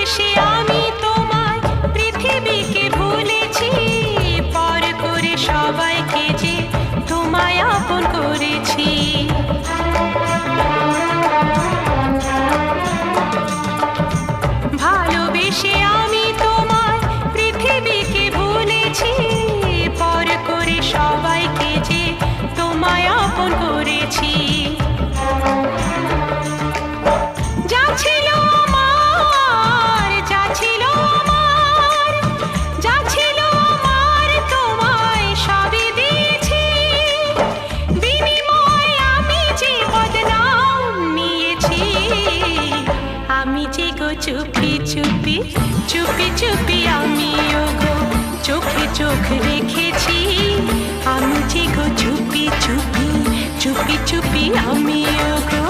ভালোবেসে আমি তোমায় পৃথিবীকে ভুলেছি, পর করে সবাইকে যে তোমায় আপন করেছি। ভালোবেসে আমি তোমায় পৃথিবীকে ভুলেছি, পর করে সবাইকে যে তোমায় আপন করেছি। যা ছিল আমার, যা ছিল আমার, যা ছিল আমার তোমায় সবই দিয়েছি। বিনিময়ে আমি যে বদনাম নিয়েছি, আমি যে গো চুপি চুপি চুপি চুপি আমিও গো চোখে চোখ রেখেছি। আমি যে গো চুপি চুপি চুপি চুপি আমিও গো